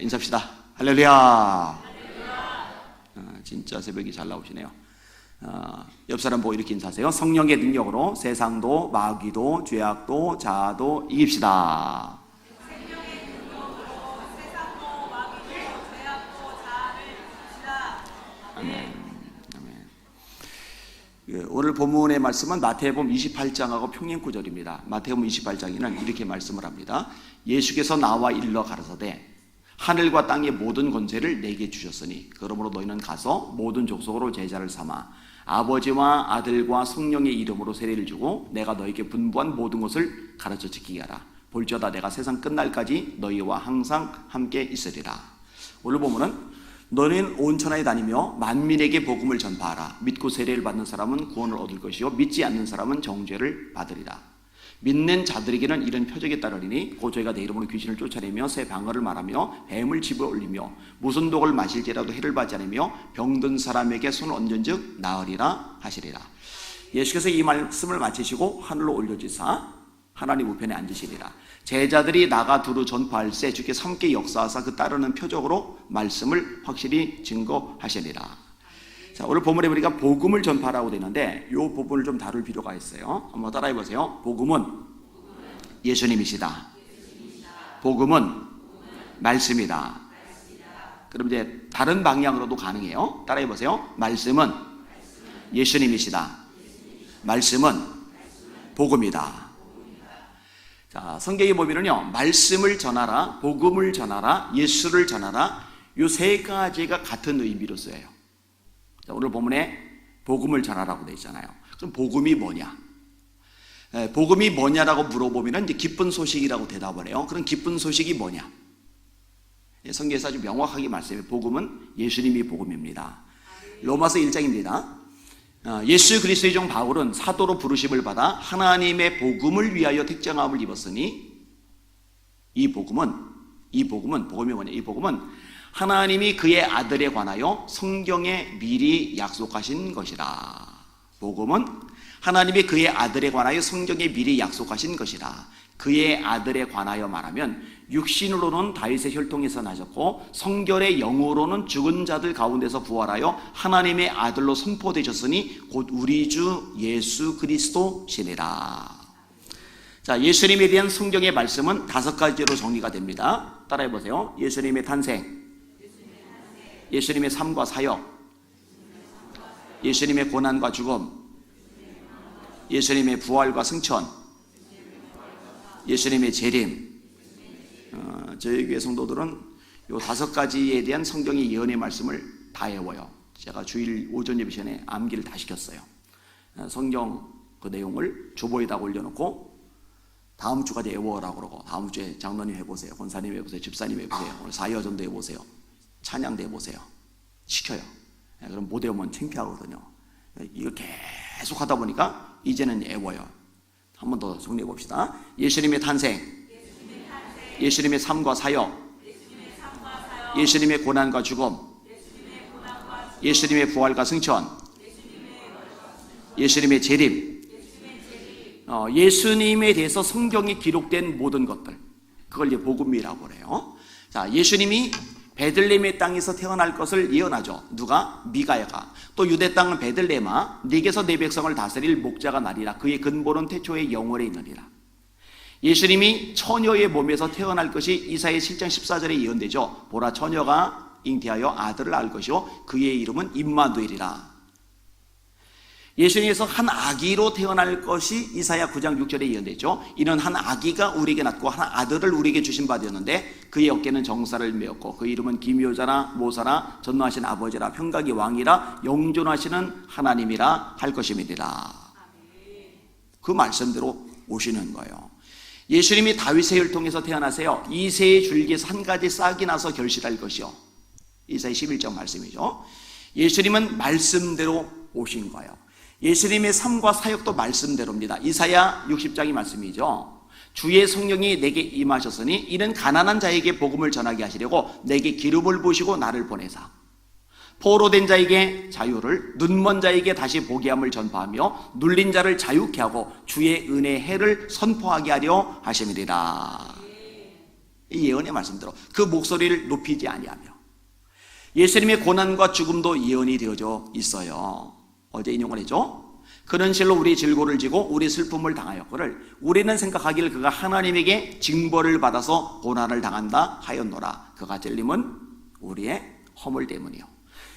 인사합시다. 할렐루야. 진짜 새벽이 잘 나오시네요. 옆 사람 보고 이렇게 인사하세요. 성령의 능력으로 세상도 마귀도 죄악도 자아도 이깁시다. 성령의 능력으로 세상도 마귀도 죄악도 자아를 이깁시다. 아멘. 오늘 본문의 말씀은 마태복음 28장하고 평행구절입니다. 마태복음 28장에는 이렇게 말씀을 합니다. 예수께서 나와 일러 가라사대 하늘과 땅의 모든 권세를 내게 주셨으니 그러므로 너희는 가서 모든 족속으로 제자를 삼아 아버지와 아들과 성령의 이름으로 세례를 주고 내가 너희에게 분부한 모든 것을 가르쳐 지키게 하라. 볼지어다 내가 세상 끝날까지 너희와 항상 함께 있으리라. 오늘 보면은 너는 온 천하에 다니며 만민에게 복음을 전파하라. 믿고 세례를 받는 사람은 구원을 얻을 것이요 믿지 않는 사람은 정죄를 받으리라. 믿는 자들에게는 이런 표적이 따르리니 곧 저희가 내 이름으로 귀신을 쫓아내며 새 방언을 말하며 뱀을 집어 올리며 무슨 독을 마실지라도 해를 받지 않으며 병든 사람에게 손을 얹은즉 나으리라 하시리라. 예수께서 이 말씀을 마치시고 하늘로 올려지사 하나님 우편에 앉으시리라. 제자들이 나가 두루 전파할세 주께서 함께 역사하사 그 따르는 표적으로 말씀을 확실히 증거하시리라. 자, 오늘 본문에 보니까 복음을 전파라고 되는데 이 부분을 좀 다룰 필요가 있어요. 한번 따라해 보세요. 복음은 예수님이시다. 복음은 말씀이다. 그럼 이제 다른 방향으로도 가능해요. 따라해 보세요. 말씀은 예수님이시다. 말씀은 복음이다. 자, 성경에 보면은요, 말씀을 전하라, 복음을 전하라, 예수를 전하라, 이 세 가지가 같은 의미로 쓰여요. 자, 오늘 본문에 복음을 전하라고 되어 있잖아요. 그럼 복음이 뭐냐? 복음이 뭐냐라고 물어보면 이제 기쁜 소식이라고 대답을 해요. 그럼 기쁜 소식이 뭐냐? 성경에서 아주 명확하게 말씀해요. 복음은 예수님이 복음입니다. 로마서 1장입니다. 예수 그리스도의 종 바울은 사도로 부르심을 받아 하나님의 복음을 위하여 택정함을 입었으니 이 복음은 복음이 뭐냐? 이 복음은 하나님이 그의 아들에 관하여 성경에 미리 약속하신 것이라. 복음은 하나님이 그의 아들에 관하여 성경에 미리 약속하신 것이라. 그의 아들에 관하여 말하면 육신으로는 다윗의 혈통에서 나셨고 성결의 영으로는 죽은 자들 가운데서 부활하여 하나님의 아들로 선포되셨으니 곧 우리 주 예수 그리스도시니라. 자, 예수님에 대한 성경의 말씀은 5가지로 정리가 됩니다. 따라해 보세요. 예수님의 탄생, 예수님의 삶과 사역, 예수님의 고난과 죽음, 예수님의 부활과 승천, 예수님의 재림. 저희 교회 성도들은 이 5가지에 대한 성경의 예언의 말씀을 다 외워요. 제가 주일 오전 예배 시간에 암기를 다 시켰어요. 성경 그 내용을 주보에다 올려놓고 다음 주까지 외워라고 그러고 다음 주에 장로님 해보세요, 권사님 해보세요, 집사님 해보세요, 오늘 사회여전도 해보세요, 찬양도 해보세요. 시켜요. 그럼 못 외우면 창피하거든요. 이거 계속 하다 보니까 이제는 외워요. 한 번 더 정리해 봅시다. 예수님의 탄생, 예수님의 삶과 사역, 예수님의 고난과 죽음, 예수님의 부활과 승천, 예수님의 재림. 예수님에 대해서 성경에 기록된 모든 것들, 그걸 이제 복음이라고 그래요. 자, 예수님이 베들레헴의 땅에서 태어날 것을 예언하죠. 누가? 미가야가. 또 유대 땅은 베들레헴아 네게서 내 백성을 다스릴 목자가 나리라. 그의 근본은 태초의 영원에 있느니라. 예수님이 처녀의 몸에서 태어날 것이 이사야 7장 14절에 예언되죠. 보라 처녀가 잉태하여 아들을 낳을 것이요 그의 이름은 임마누엘이라. 예수님께서 한 아기로 태어날 것이 이사야 9장 6절에 예언되죠. 이는 한 아기가 우리에게 낳고 한 아들을 우리에게 주신 바 되었는데 그의 어깨는 정사를 메었고 그 이름은 기묘자라 모사라 전능하신 아버지라 평강의 왕이라 영존하시는 하나님이라 할 것임이니라. 그 말씀대로 오시는 거예요. 예수님이 다윗의 혈통에서 태어나세요. 이새의 줄기에서 한 가지 싹이 나서 결실할 것이요. 이사야 11장 말씀이죠. 예수님은 말씀대로 오신 거예요. 예수님의 삶과 사역도 말씀대로입니다. 이사야 60장이 말씀이죠. 주의 성령이 내게 임하셨으니 이는 가난한 자에게 복음을 전하게 하시려고 내게 기름을 부으시고 나를 보내사 포로된 자에게 자유를, 눈먼 자에게 다시 보게 함을 전파하며 눌린 자를 자유케 하고 주의 은혜의 해를 선포하게 하려 하심이리라. 이 예언의 말씀대로 그 목소리를 높이지 아니하며 예수님의 고난과 죽음도 예언이 되어져 있어요. 어제 인용을 했죠. 그런 실로 우리 질고를 지고 우리 슬픔을 당하였거늘 우리는 생각하기를 그가 하나님에게 징벌을 받아서 고난을 당한다 하였노라. 그가 찔림은 우리의 허물 때문이요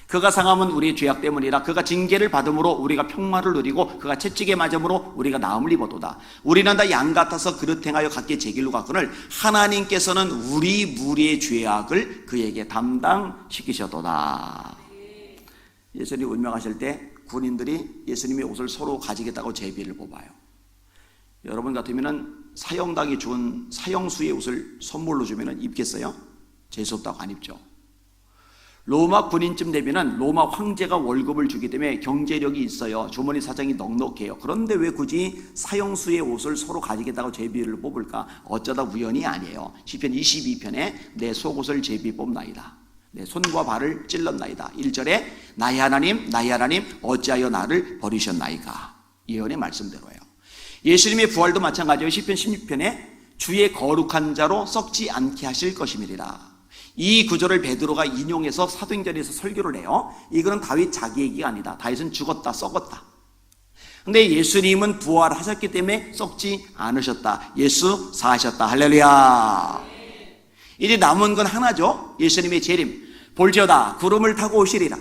그가 상함은 우리의 죄악 때문이라. 그가 징계를 받음으로 우리가 평화를 누리고 그가 채찍에 맞음으로 우리가 나음을 입어도다. 우리는 다 양 같아서 그릇 행하여 각기 제 길로 갔거늘 하나님께서는 우리 무리의 죄악을 그에게 담당시키셨도다. 예수님 운명하실 때 군인들이 예수님의 옷을 서로 가지겠다고 제비를 뽑아요. 여러분 같으면 사형당이 준 사형수의 옷을 선물로 주면 입겠어요? 재수없다고 안 입죠. 로마 군인쯤 되면 로마 황제가 월급을 주기 때문에 경제력이 있어요. 주머니 사정이 넉넉해요. 그런데 왜 굳이 사형수의 옷을 서로 가지겠다고 제비를 뽑을까? 어쩌다 우연이 아니에요. 시편 22편에 내 속옷을 제비 뽑나이다. 내 손과 발을 찔렀나이다. 1절에 나의 하나님 어찌하여 나를 버리셨나이까. 예언의 말씀대로예요. 예수님의 부활도 마찬가지예요. 시편 16편에 주의 거룩한 자로 썩지 않게 하실 것임이리라. 이 구절을 베드로가 인용해서 사도행전에서 설교를 해요. 이거는 다윗 자기 얘기가 아니다. 다윗은 죽었다 썩었다. 근데 예수님은 부활하셨기 때문에 썩지 않으셨다. 예수 사하셨다. 할렐루야. 이제 남은 건 하나죠. 예수님의 재림. 볼지어다 구름을 타고 오시리라.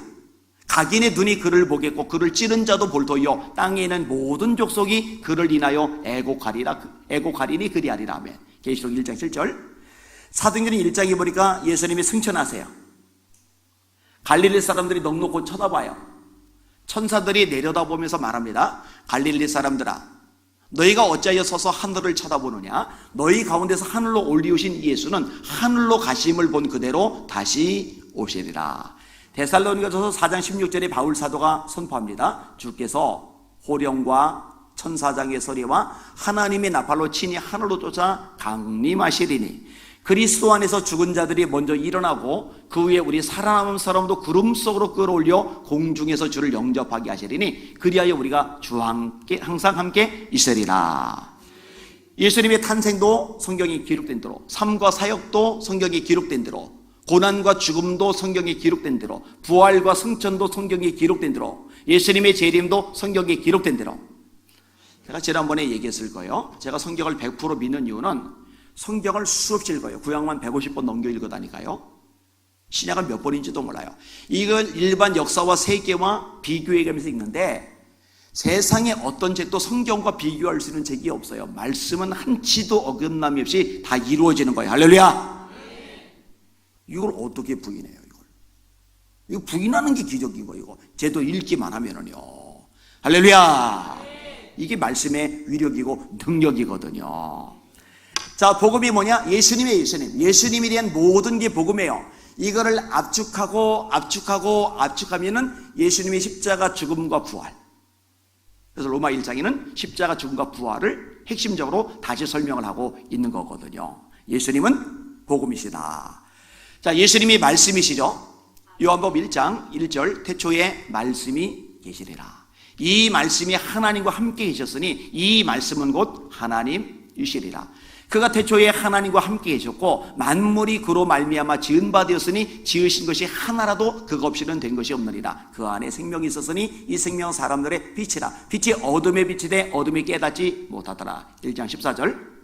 각인의 눈이 그를 보겠고 그를 찌른 자도 볼 터이요 땅에 있는 모든 족속이 그를 인하여 애곡하리니 그리하리라. 아멘. 계시록 1장 7절. 사도행전 1장에 보니까 예수님이 승천하세요. 갈릴리 사람들이 넉넉히 쳐다봐요. 천사들이 내려다보면서 말합니다. 갈릴리 사람들아, 너희가 어찌하여 서서 하늘을 쳐다보느냐? 너희 가운데서 하늘로 올리우신 예수는 하늘로 가심을 본 그대로 다시 오시리라. 데살로니가전서 4장 16절에 바울 사도가 선포합니다. 주께서 호령과 천사장의 소리와 하나님의 나팔로 친히 하늘로 쫓아 강림하시리니 그리스도 안에서 죽은 자들이 먼저 일어나고 그 후에 우리 살아남은 사람도 구름 속으로 끌어올려 공중에서 주를 영접하게 하시리니 그리하여 우리가 주와 함께 항상 함께 있으리라. 예수님의 탄생도 성경에 기록된 대로, 삶과 사역도 성경에 기록된 대로, 고난과 죽음도 성경에 기록된 대로, 부활과 승천도 성경에 기록된 대로, 예수님의 재림도 성경에 기록된 대로. 제가 지난번에 얘기했을 거예요. 제가 성경을 100% 믿는 이유는 성경을 수없이 읽어요. 구약만 150번 넘겨 읽어다니까요. 신약은 몇 번인지도 몰라요. 이걸 일반 역사와 세계와 비교해가면서 읽는데 세상에 어떤 책도 성경과 비교할 수 있는 책이 없어요. 말씀은 한치도 어긋남이 없이 다 이루어지는 거예요. 할렐루야. 이걸 어떻게 부인해요? 이거 부인하는 게 기적인 거예요. 이거 제도 읽기만 하면은요. 할렐루야. 이게 말씀의 위력이고 능력이거든요. 자, 복음이 뭐냐? 예수님의 예수님에 대한 모든 게 복음이에요. 이거를 압축하면은 예수님의 십자가 죽음과 부활. 그래서 로마 1장에는 십자가 죽음과 부활을 핵심적으로 다시 설명을 하고 있는 거거든요. 예수님은 복음이시다. 자, 예수님이 말씀이시죠. 요한복음 1장 1절 태초에 말씀이 계시리라. 이 말씀이 하나님과 함께 계셨으니 이 말씀은 곧 하나님이시리라. 그가 태초에 하나님과 함께 계셨고 만물이 그로 말미암아 지은 바 되었으니 지으신 것이 하나라도 그거 없이는 된 것이 없느니라. 그 안에 생명이 있었으니 이 생명은 사람들의 빛이라. 빛이 어둠에 비치되 어둠이 깨닫지 못하더라. 1장 14절.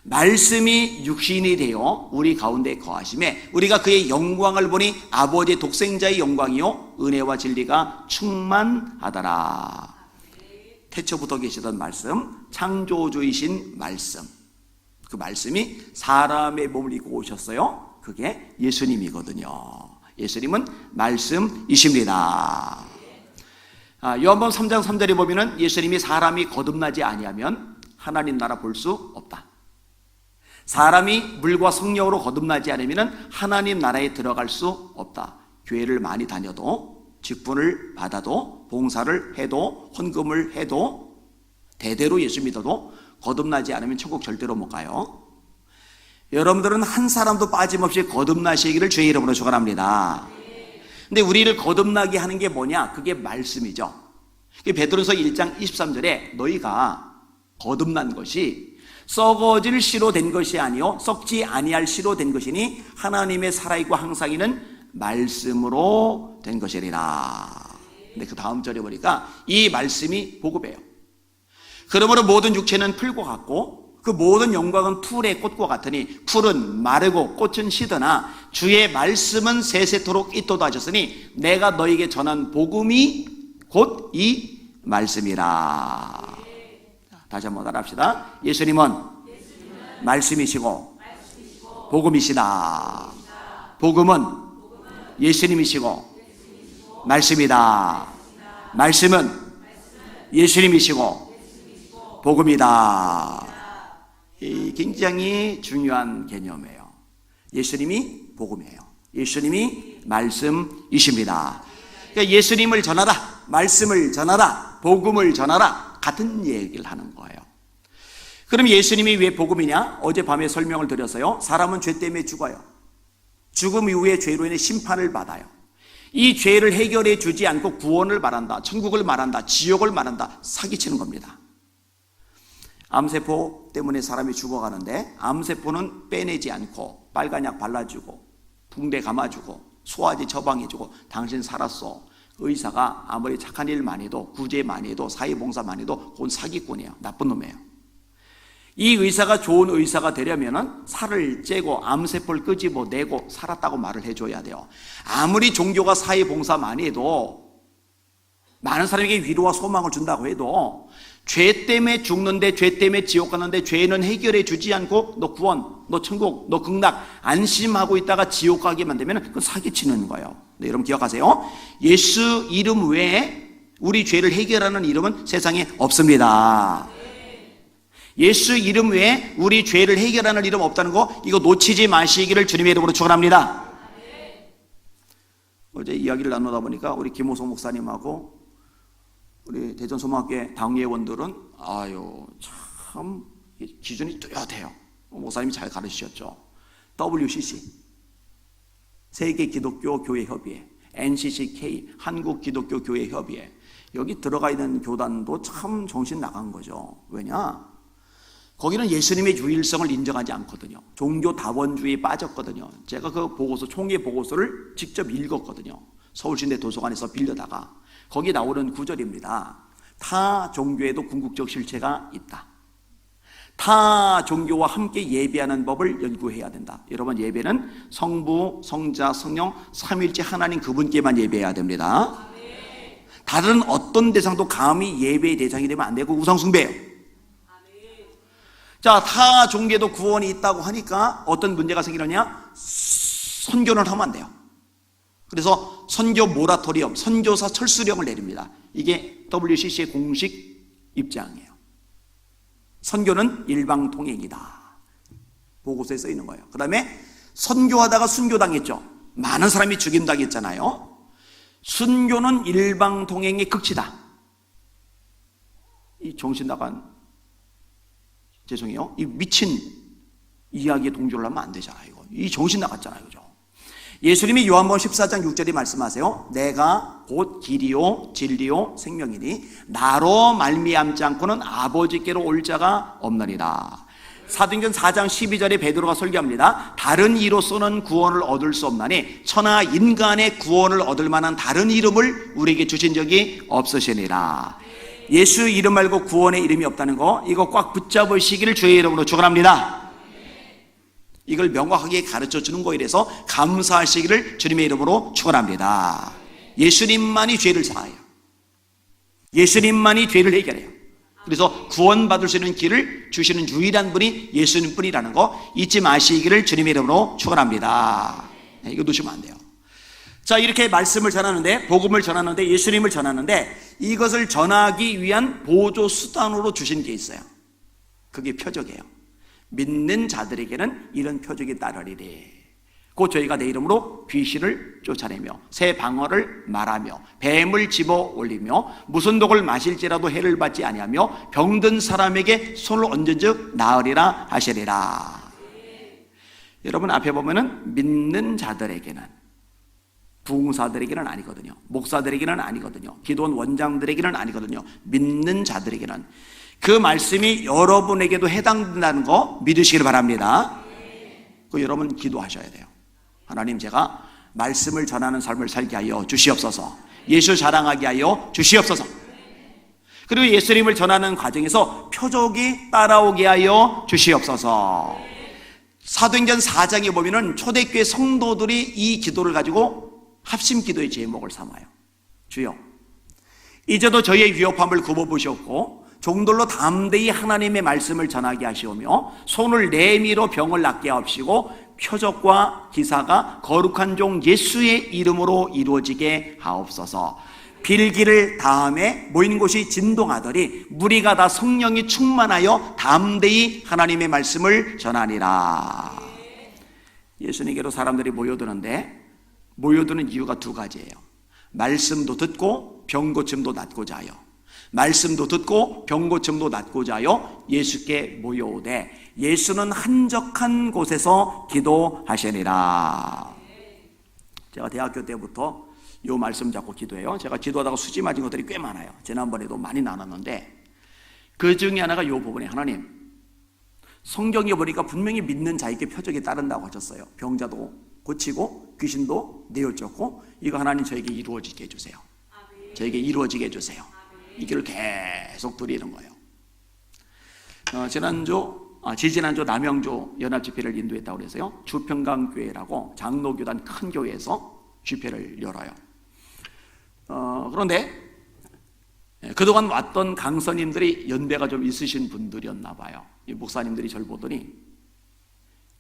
말씀이 육신이 되어 우리 가운데 거하심에 우리가 그의 영광을 보니 아버지의 독생자의 영광이요 은혜와 진리가 충만하더라. 태초부터 계시던 말씀, 창조주이신 말씀, 그 말씀이 사람의 몸을 입고 오셨어요. 그게 예수님이거든요. 예수님은 말씀이십니다. 요한복음 3장 3절에 보면은 예수님이 사람이 거듭나지 아니하면 하나님 나라 볼 수 없다. 사람이 물과 성령으로 거듭나지 않으면 하나님 나라에 들어갈 수 없다. 교회를 많이 다녀도, 직분을 받아도, 봉사를 해도, 헌금을 해도, 대대로 예수 믿어도 거듭나지 않으면 천국 절대로 못 가요. 여러분들은 한 사람도 빠짐없이 거듭나시기를 주의 이름으로 축원합니다. 근데 우리를 거듭나게 하는 게 뭐냐? 그게 말씀이죠. 베드로서 1장 23절에 너희가 거듭난 것이 썩어질 씨로 된 것이 아니요 썩지 아니할 씨로 된 것이니 하나님의 살아있고 항상 있는 말씀으로 된 것이니라. 근데 그 다음 절에 보니까 이 말씀이 복음이에요. 그러므로 모든 육체는 풀과 같고 그 모든 영광은 풀의 꽃과 같으니 풀은 마르고 꽃은 시드나 주의 말씀은 세세토록 있도다 하셨으니 내가 너에게 전한 복음이 곧 이 말씀이라. 다시 한번 따라합시다. 예수님은 말씀이시고 복음이시다. 복음은 예수님이시고 말씀이다. 말씀은 예수님이시고 복음이다. 이 굉장히 중요한 개념이에요. 예수님이 복음이에요. 예수님이 말씀이십니다. 그러니까 예수님을 전하라, 말씀을 전하라, 복음을 전하라 같은 얘기를 하는 거예요. 그럼 예수님이 왜 복음이냐? 어젯밤에 설명을 드렸어요. 사람은 죄 때문에 죽어요. 죽음 이후에 죄로 인해 심판을 받아요. 이 죄를 해결해 주지 않고 구원을 말한다, 천국을 말한다, 지옥을 말한다, 사기치는 겁니다. 암세포 때문에 사람이 죽어가는데 암세포는 빼내지 않고 빨간 약 발라주고 붕대 감아주고 소화제 처방해주고 당신 살았어. 의사가 아무리 착한 일 많이 해도 구제 많이 해도 사회봉사 많이 해도 그건 사기꾼이에요. 나쁜 놈이에요. 이 의사가 좋은 의사가 되려면 살을 째고 암세포를 끄집어내고 살았다고 말을 해줘야 돼요. 아무리 종교가 사회봉사 많이 해도 많은 사람에게 위로와 소망을 준다고 해도 죄 때문에 죽는데, 죄 때문에 지옥 가는데 죄는 해결해 주지 않고 너 구원, 너 천국, 너 극락 안심하고 있다가 지옥 가게 만들면 그건 사기치는 거예요. 네, 여러분 기억하세요. 예수 이름 외에 우리 죄를 해결하는 이름은 세상에 없습니다. 예수 이름 외에 우리 죄를 해결하는 이름 없다는 거, 이거 놓치지 마시기를 주님의 이름으로 축원합니다. 어제 이야기를 나누다 보니까 우리 김호성 목사님하고 우리 대전소망학교의 당회원들은 아유 참 기준이 뚜렷해요. 목사님이 잘 가르치셨죠. WCC 세계 기독교 교회 협의회, NCCK 한국 기독교 교회 협의회, 여기 들어가 있는 교단도 참 정신 나간 거죠. 왜냐? 거기는 예수님의 유일성을 인정하지 않거든요. 종교 다원주의에 빠졌거든요. 제가 그 보고서, 총회 보고서를 직접 읽었거든요. 서울시내 도서관에서 빌려다가. 거기 나오는 구절입니다. 타 종교에도 궁극적 실체가 있다. 타 종교와 함께 예배하는 법을 연구해야 된다. 여러분, 예배는 성부, 성자, 성령, 삼위일체 하나님 그분께만 예배해야 됩니다. 다른 어떤 대상도 감히 예배의 대상이 되면 안 되고 우상숭배예요. 자, 타 종교에도 구원이 있다고 하니까 어떤 문제가 생기느냐? 선교는 하면 안 돼요. 그래서 선교 모라토리엄, 선교사 철수령을 내립니다. 이게 WCC의 공식 입장이에요. 선교는 일방통행이다. 보고서에 써 있는 거예요. 그 다음에 선교하다가 순교당했죠. 많은 사람이 죽임당했잖아요. 순교는 일방통행의 극치다. 이 정신 나간, 죄송해요, 이 미친 이야기에 동조를 하면 안 되잖아요. 이 정신 나갔잖아요. 그죠? 예수님이 요한복음 14장 6절에 말씀하세요. 내가 곧 길이요 진리요 생명이니 나로 말미암지 않고는 아버지께로 올 자가 없느니라. 사도행전 4장 12절에 베드로가 설교합니다. 다른 이로서는 구원을 얻을 수 없나니 천하 인간의 구원을 얻을 만한 다른 이름을 우리에게 주신 적이 없으시니라. 예수 이름 말고 구원의 이름이 없다는 거, 이거 꽉 붙잡으시기를 주의 이름으로 축원합니다. 이걸 명확하게 가르쳐 주는 거에 대해서 감사하시기를 주님의 이름으로 축원합니다. 예수님만이 죄를 사해요. 예수님만이 죄를 해결해요. 그래서 구원받을 수 있는 길을 주시는 유일한 분이 예수님 뿐이라는 거 잊지 마시기를 주님의 이름으로 축원합니다. 이거 놓치면 안 돼요. 자, 이렇게 말씀을 전하는데, 복음을 전하는데, 예수님을 전하는데, 이것을 전하기 위한 보조 수단으로 주신 게 있어요. 그게 표적이에요. 믿는 자들에게는 이런 표적이 따르리니 곧 저희가 내 이름으로 귀신을 쫓아내며 새 방언을 말하며 뱀을 집어 올리며 무슨 독을 마실지라도 해를 받지 아니하며 병든 사람에게 손을 얹은즉 나으리라 하시리라. 여러분, 앞에 보면은 믿는 자들에게는, 부흥사들에게는 아니거든요. 목사들에게는 아니거든요. 기도원 원장들에게는 아니거든요. 믿는 자들에게는. 그 말씀이 여러분에게도 해당된다는 거 믿으시길 바랍니다. 그 여러분 기도하셔야 돼요. 하나님, 제가 말씀을 전하는 삶을 살게 하여 주시옵소서. 예수 자랑하게 하여 주시옵소서. 그리고 예수님을 전하는 과정에서 표적이 따라오게 하여 주시옵소서. 사도행전 4장에 보면은 초대교회 성도들이 이 기도를 가지고 합심 기도의 제목을 삼아요. 주여, 이제도 저희의 위협함을 굽어보시옵고 종들로 담대히 하나님의 말씀을 전하게 하시오며 손을 내밀어 병을 낫게 하옵시고 표적과 기사가 거룩한 종 예수의 이름으로 이루어지게 하옵소서. 빌기를 다음에 모인 곳이 진동하더니 무리가 다 성령이 충만하여 담대히 하나님의 말씀을 전하니라. 예수님께로 사람들이 모여드는데 모여드는 이유가 두 가지예요. 말씀도 듣고 병고침도 낫고자 하여, 말씀도 듣고 병고침도 낫고자 하여 예수께 모여오되 예수는 한적한 곳에서 기도하시니라. 제가 대학교 때부터 이 말씀 잡고 기도해요. 제가 기도하다가 수지 맞은 것들이 꽤 많아요. 지난번에도 많이 나눴는데 그 중에 하나가 이 부분에, 하나님, 성경에 보니까 분명히 믿는 자에게 표적이 따른다고 하셨어요. 병자도 고치고 귀신도 내어쫓고, 이거 하나님 저에게 이루어지게 해주세요. 저에게 이루어지게 해주세요. 이 길을 계속 드리는 거예요. 지지난주 남영주 연합집회를 인도했다고 그래서요, 주평강교회라고 장로교단 큰 교회에서 집회를 열어요. 그런데 그동안 왔던 강사님들이 연배가 좀 있으신 분들이었나 봐요. 이 목사님들이 저를 보더니,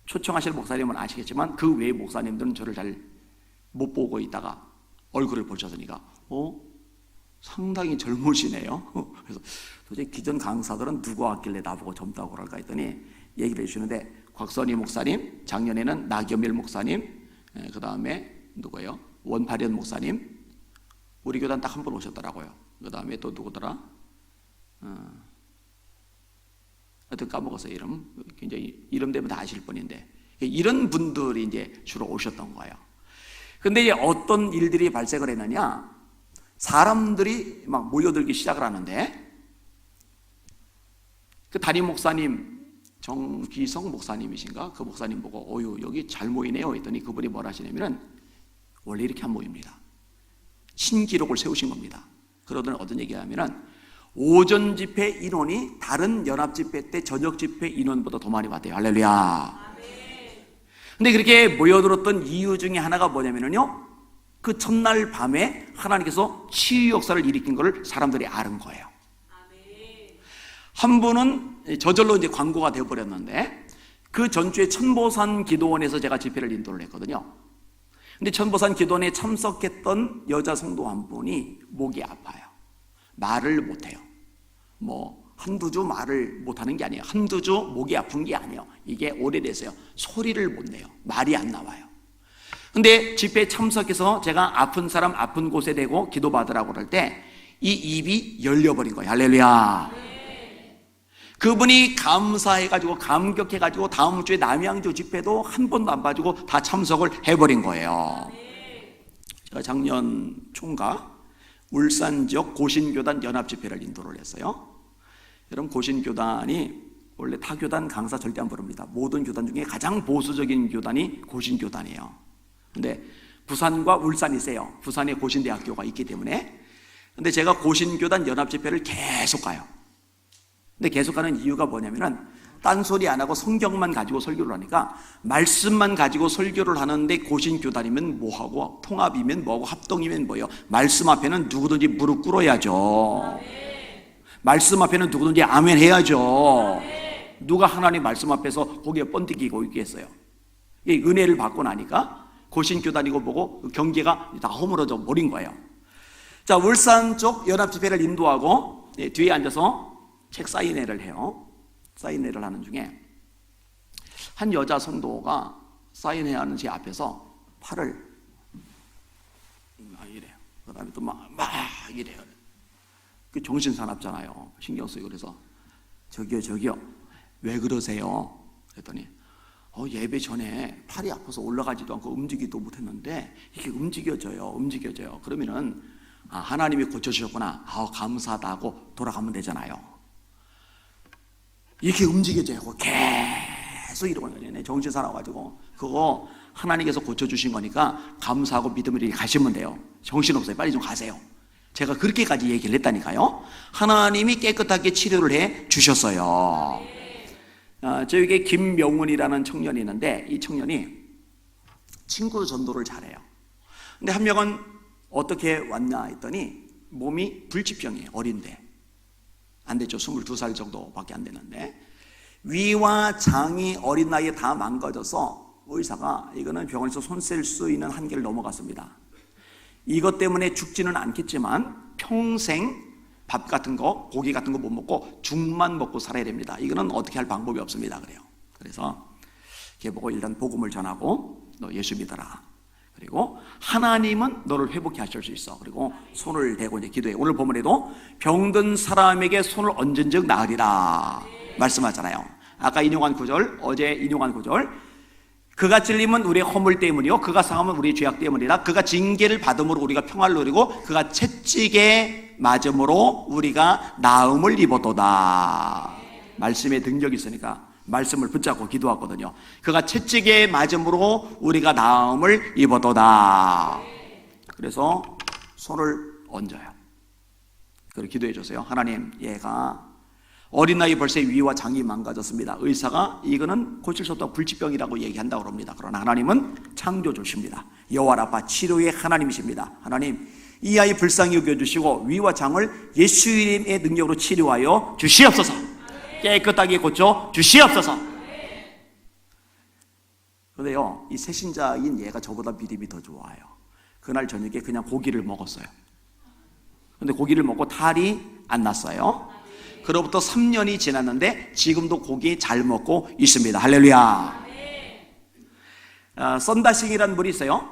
초청하실 목사님은 아시겠지만 그 외의 목사님들은 저를 잘 못 보고 있다가 얼굴을 보셔서니까 상당히 젊으시네요. 그래서 도대체 기존 강사들은 누구 왔길래 나보고 젊다고 그럴까 했더니 얘기를 해주시는데, 곽선희 목사님, 작년에는 나겸일 목사님, 그 다음에 누구예요? 원파련 목사님, 우리 교단 딱 한 번 오셨더라고요. 그 다음에 또 누구더라? 하여튼 까먹었어요, 이름. 굉장히 이름 되면 다 아실 분인데, 이런 분들이 이제 주로 오셨던 거예요. 근데 이제 어떤 일들이 발생을 했느냐, 사람들이 막 모여들기 시작을 하는데, 그 담임 목사님, 정기성 목사님이신가? 그 목사님 보고, 어유, 여기 잘 모이네요 했더니 그분이 뭐라 하시냐면은, 원래 이렇게 안 모입니다. 신기록을 세우신 겁니다. 그러더니 어떤 얘기하면은, 오전 집회 인원이 다른 연합 집회 때 저녁 집회 인원보다 더 많이 왔대요. 할렐루야. 근데 그렇게 모여들었던 이유 중에 하나가 뭐냐면요, 그 첫날 밤에 하나님께서 치유 역사를 일으킨 것을 사람들이 아는 거예요. 한 분은 저절로 이제 광고가 되어버렸는데, 그 전주에 천보산 기도원에서 제가 집회를 인도를 했거든요. 근데 천보산 기도원에 참석했던 여자 성도 한 분이 목이 아파요. 말을 못해요. 한두 주 말을 못하는 게 아니에요. 한두 주 목이 아픈 게 아니에요. 이게 오래돼서요, 소리를 못 내요. 말이 안 나와요. 근데 집회에 참석해서 제가 아픈 사람 아픈 곳에 대고 기도받으라고 그럴 때 이 입이 열려버린 거예요. 할렐루야. 그분이 감사해가지고 감격해가지고 다음 주에 남양주 집회도 한 번도 안 빠지고 다 참석을 해버린 거예요. 제가 작년 총각 울산 지역 고신교단 연합집회를 인도를 했어요. 여러분, 고신교단이 원래 타 교단 강사 절대 안 부릅니다. 모든 교단 중에 가장 보수적인 교단이 고신교단이에요. 근데 부산과 울산이 세요. 부산에 고신대학교가 있기 때문에. 근데 제가 고신교단 연합집회를 계속 가요. 근데 계속 가는 이유가 뭐냐면은, 딴소리 안 하고 성경만 가지고 설교를 하니까, 말씀만 가지고 설교를 하는데 고신교단이면 뭐하고, 통합이면 뭐하고, 합동이면 뭐예요? 말씀 앞에는 누구든지 무릎 꿇어야죠. 말씀 앞에는 누구든지 아멘 해야죠. 누가 하나님 말씀 앞에서 고개 번뜩이고 있겠어요? 이 은혜를 받고 나니까 고신교단이고 뭐고 경계가 다 허물어져 버린 거예요. 자, 울산 쪽 연합집회를 인도하고 뒤에 앉아서 책 사인회를 해요. 사인회를 하는 중에 한 여자 성도가 사인회하는 제 앞에서 팔을 이래요. 그 다음에 또 막 이래요. 그 정신사납잖아요. 신경 쓰이고. 그래서 저기요 왜 그러세요? 그랬더니 예배 전에 팔이 아파서 올라가지도 않고 움직이지도 못했는데 이게 움직여져요. 그러면은 하나님이 고쳐주셨구나, 감사하다 하고 돌아가면 되잖아요. 이렇게 움직여져요. 계속 이러고 있는 거예요. 정신 사나워가지고. 그거 하나님께서 고쳐주신 거니까 감사하고 믿음을 이렇게 가시면 돼요. 정신없어요. 빨리 좀 가세요. 제가 그렇게까지 얘기를 했다니까요. 하나님이 깨끗하게 치료를 해 주셨어요. 저에게 김명훈이라는 청년이 있는데, 이 청년이 친구 전도를 잘해요. 근데 한 명은 어떻게 왔냐 했더니 몸이 불치병이에요. 어린데 안 됐죠. 22살 정도밖에 안 됐는데 위와 장이 어린 나이에 다 망가져서 의사가 이거는 병원에서 손 셀 수 있는 한계를 넘어갔습니다. 이것 때문에 죽지는 않겠지만 평생 밥 같은 거, 고기 같은 거 못 먹고 죽만 먹고 살아야 됩니다. 이거는 어떻게 할 방법이 없습니다. 그래요. 그래서 걔 보고 일단 복음을 전하고 너 예수 믿어라. 그리고 하나님은 너를 회복해 하실 수 있어. 그리고 손을 대고 이제 기도해. 오늘 본문에도 병든 사람에게 손을 얹은즉 나으리라 말씀하잖아요. 아까 인용한 구절, 어제 인용한 구절. 그가 찔림은 우리의 허물 때문이요 그가 상함은 우리의 죄악 때문이라. 그가 징계를 받음으로 우리가 평화를 누리고 그가 채찍에 맞음으로 우리가 나음을 입었도다. 말씀에 등력이 있으니까 말씀을 붙잡고 기도하거든요. 그가 채찍에 맞음으로 우리가 나음을 입었도다. 그래서 손을 얹어요. 그리고 기도해 주세요. 하나님, 얘가 어린 나이 벌써 위와 장이 망가졌습니다. 의사가 이거는 고칠 수 없다고 불치병이라고 얘기한다고 합니다. 그러나 하나님은 창조주십니다. 여호와 라파 치료의 하나님이십니다. 하나님, 이 아이 불쌍히 여겨주시고 위와 장을 예수님의 능력으로 치료하여 주시옵소서. 깨끗하게 고쳐 주시옵소서. 그런데요, 이 새신자인 얘가 저보다 믿음이 더 좋아요. 그날 저녁에 그냥 고기를 먹었어요. 근데 고기를 먹고 탈이 안 났어요. 그로부터 3년이 지났는데 지금도 고기 잘 먹고 있습니다. 할렐루야. 썬다싱이라는 분이 있어요.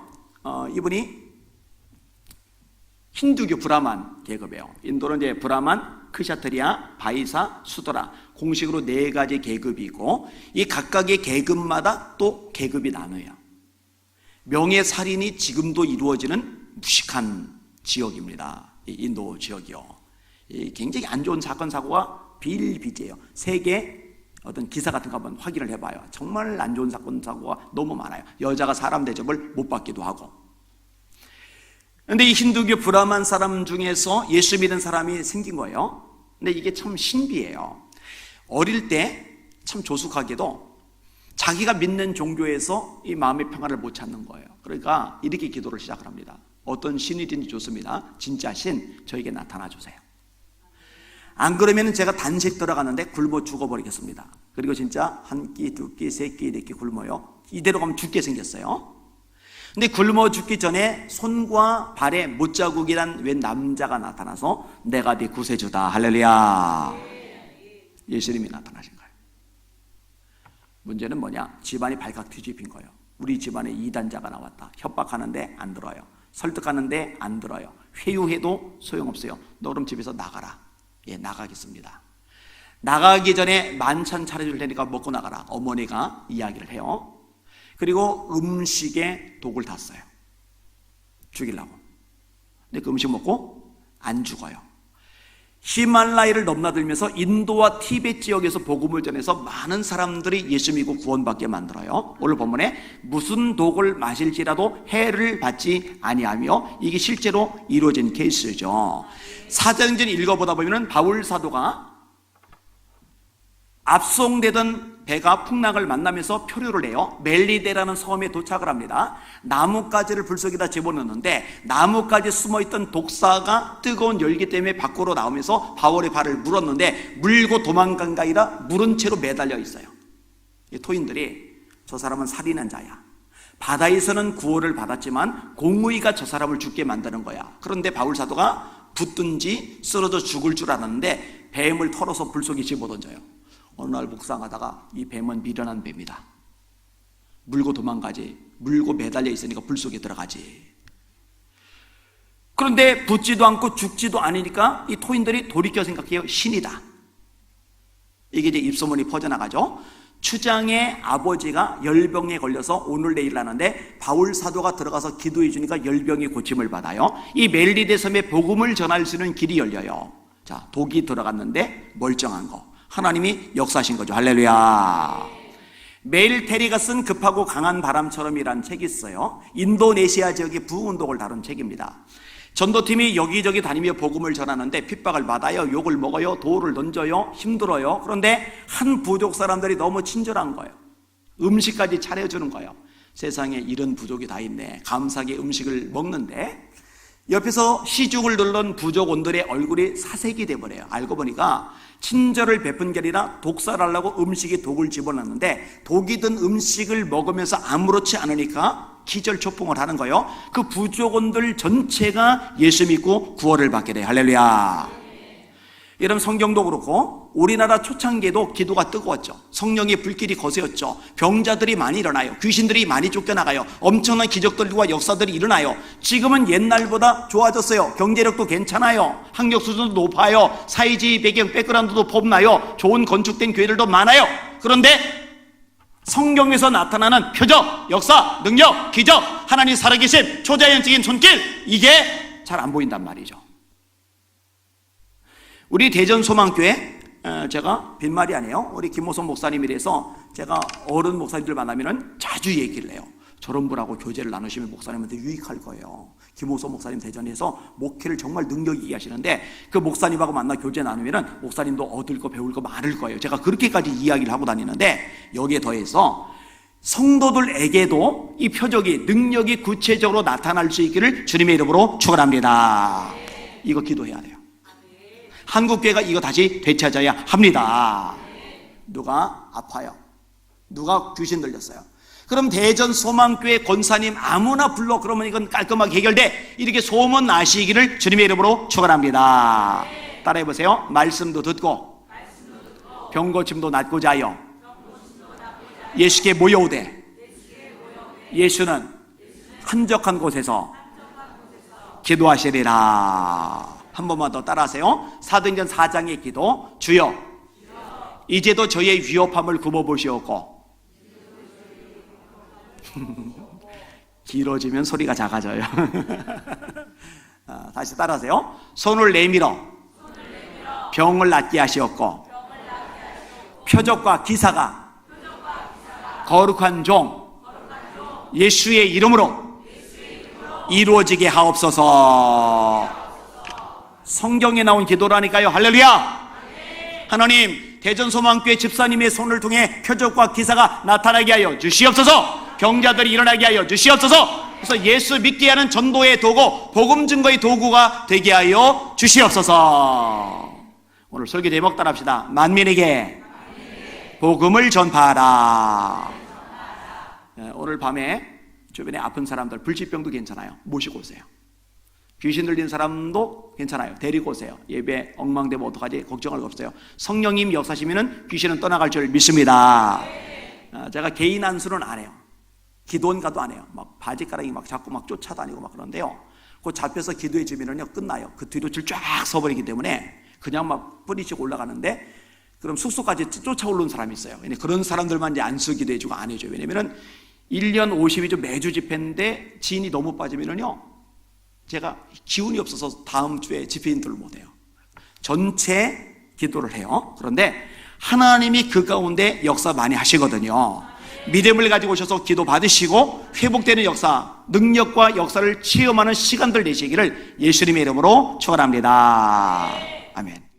이분이 힌두교 브라만 계급이에요. 인도는 이제 브라만, 크샤트리아, 바이사, 수도라 공식으로 4가지 계급이 있고 이 각각의 계급마다 또 계급이 나눠요. 명예살인이 지금도 이루어지는 무식한 지역입니다. 이 인도 지역이요. 굉장히 안 좋은 사건 사고가 비일비재해요. 세계 어떤 기사 같은 거 한번 확인을 해봐요. 정말 안 좋은 사건 사고가 너무 많아요. 여자가 사람 대접을 못 받기도 하고. 근데 이 힌두교 브라만 사람 중에서 예수 믿은 사람이 생긴 거예요. 근데 이게 참 신비해요. 어릴 때 참 조숙하게도 자기가 믿는 종교에서 이 마음의 평화를 못 찾는 거예요. 그러니까 이렇게 기도를 시작을 합니다. 어떤 신이든지 좋습니다. 진짜 신 저에게 나타나 주세요. 안 그러면 제가 단식 들어가는데 굶어 죽어버리겠습니다. 그리고 진짜 한 끼, 두 끼, 세 끼, 네 끼 굶어요. 이대로 가면 죽게 생겼어요. 근데 굶어 죽기 전에 손과 발에 못자국이란 웬 남자가 나타나서 내가 네 구세주다. 할렐루야. 예수님이 나타나신 거예요. 문제는 뭐냐? 집안이 발칵 뒤집힌 거예요. 우리 집안에 이단자가 나왔다. 협박하는데 안 들어요. 설득하는데 안 들어요. 회유해도 소용없어요. 너 그럼 집에서 나가라. 예, 나가겠습니다. 나가기 전에 만찬 차려줄 테니까 먹고 나가라. 어머니가 이야기를 해요. 그리고 음식에 독을 탔어요. 죽이려고. 근데 그 음식 먹고 안 죽어요. 히말라야를 넘나들면서 인도와 티베트 지역에서 복음을 전해서 많은 사람들이 예수 믿고 구원받게 만들어요. 오늘 본문에 무슨 독을 마실지라도 해를 받지 아니하며 이게 실제로 이루어진 케이스죠. 사도행전 읽어보다 보면 바울 사도가 압송되던 배가 풍랑을 만나면서 표류를 해요. 멜리데라는 섬에 도착을 합니다. 나뭇가지를 불 속에다 집어넣는데 나뭇가지에 숨어있던 독사가 뜨거운 열기 때문에 밖으로 나오면서 바울의 발을 물었는데 물고 도망간 게 아니라 물은 채로 매달려 있어요. 이 토인들이 저 사람은 살인한 자야. 바다에서는 구원을 받았지만 공의가 저 사람을 죽게 만드는 거야. 그런데 바울 사도가 붙든지 쓰러져 죽을 줄 알았는데 뱀을 털어서 불 속에 집어던져요. 어느 날 묵상하다가 이 뱀은 미련한 뱀이다. 물고 도망가지. 물고 매달려 있으니까 불 속에 들어가지. 그런데 붙지도 않고 죽지도 않으니까 이 토인들이 돌이켜 생각해요. 신이다. 이게 이제 입소문이 퍼져나가죠. 추장의 아버지가 열병에 걸려서 오늘 내일 하는데 바울 사도가 들어가서 기도해 주니까 열병이 고침을 받아요. 이 멜리데 섬에 복음을 전할 수 있는 길이 열려요. 자, 독이 들어갔는데 멀쩡한 거. 하나님이 역사하신 거죠. 할렐루야. 메일 테리가 쓴 급하고 강한 바람처럼이란 책이 있어요. 인도네시아 지역의 부운동을 다룬 책입니다. 전도팀이 여기저기 다니며 복음을 전하는데 핍박을 받아요. 욕을 먹어요. 돌을 던져요. 힘들어요. 그런데 한 부족 사람들이 너무 친절한 거예요. 음식까지 차려주는 거예요. 세상에 이런 부족이 다 있네. 감사하게 음식을 먹는데 옆에서 시중을 누른 부족원들의 얼굴이 사색이 돼버려요. 알고 보니까 친절을 베푼 게 아니라 독살하려고 음식에 독을 집어넣는데 독이 든 음식을 먹으면서 아무렇지 않으니까 기절초풍을 하는 거예요. 그 부족원들 전체가 예수 믿고 구원을 받게 돼요. 할렐루야. 여러분, 성경도 그렇고 우리나라 초창기에도 기도가 뜨거웠죠. 성령의 불길이 거세었죠. 병자들이 많이 일어나요. 귀신들이 많이 쫓겨나가요. 엄청난 기적들과 역사들이 일어나요. 지금은 옛날보다 좋아졌어요. 경제력도 괜찮아요. 학력 수준도 높아요. 사회주의 배경 백그라운드도 폼나요. 좋은 건축된 교회들도 많아요. 그런데 성경에서 나타나는 표적, 역사, 능력, 기적, 하나님 살아계신 초자연적인 손길, 이게 잘 안 보인단 말이죠. 우리 대전소망교회, 제가 빈말이 아니에요. 우리 김호선 목사님에 대해서 제가 어른 목사님들 만나면 자주 얘기를 해요. 저런 분하고 교제를 나누시면 목사님한테 유익할 거예요. 김호선 목사님 대전에서 목회를 정말 능력 있게 하시는데 그 목사님하고 만나 교제 나누면 목사님도 얻을 거 배울 거 많을 거예요. 제가 그렇게까지 이야기를 하고 다니는데 여기에 더해서 성도들에게도 이 표적이, 능력이 구체적으로 나타날 수 있기를 주님의 이름으로 축원합니다. 이거 기도해야 돼요. 한국교회가 이거 다시 되찾아야 합니다. 누가 아파요? 누가 귀신 들렸어요? 그럼 대전 소망교회 권사님 아무나 불러. 그러면 이건 깔끔하게 해결돼. 이렇게 소문 나시기를 주님의 이름으로 축원합니다. 따라해 보세요. 말씀도 듣고 병 고침도 낫고자 하여 예수께 모여오되 예수는 한적한 곳에서 기도하시리라. 한 번만 더 따라하세요. 사도행전 4장의 기도. 주여, 이제도 저의 위협함을 굽어보시옵고. 길어지면 소리가 작아져요. 다시 따라하세요. 손을 내밀어 병을 낫게 하시옵고 표적과 기사가 거룩한 종 예수의 이름으로 이루어지게 하옵소서. 성경에 나온 기도라니까요. 할렐루야. 하나님, 대전소망교회 집사님의 손을 통해 표적과 기사가 나타나게 하여 주시옵소서. 병자들이 일어나게 하여 주시옵소서. 그래서 예수 믿게 하는 전도의 도구, 복음 증거의 도구가 되게 하여 주시옵소서. 오늘 설교 제목 따라합시다. 만민에게 복음을 전파하라. 오늘 밤에 주변에 아픈 사람들, 불치병도 괜찮아요. 모시고 오세요. 귀신 들린 사람도 괜찮아요. 데리고 오세요. 예배 엉망되면 어떡하지? 걱정할 거 없어요. 성령님 역사시면 귀신은 떠나갈 줄 믿습니다. 제가 개인 안수는 안 해요. 기도원가도 안 해요. 막 바지가랑이 막 자꾸 막 쫓아다니고 막 그러는데요. 그 잡혀서 기도해 주면은요 끝나요. 그 뒤로 줄 쫙 서버리기 때문에 그냥 막 뿌리치고 올라가는데 그럼 숙소까지 쫓아오는 사람이 있어요. 그런 사람들만 이제 안수 기도해 주고 안 해줘요. 왜냐면은 1년 50이죠. 매주 집회인데 진이 너무 빠지면은요 제가 기운이 없어서 다음 주에 집회인들을 못해요. 전체 기도를 해요. 그런데 하나님이 그 가운데 역사 많이 하시거든요. 믿음을 가지고 오셔서 기도 받으시고 회복되는 역사, 능력과 역사를 체험하는 시간들 되시기를 예수님의 이름으로 축원합니다. 아멘.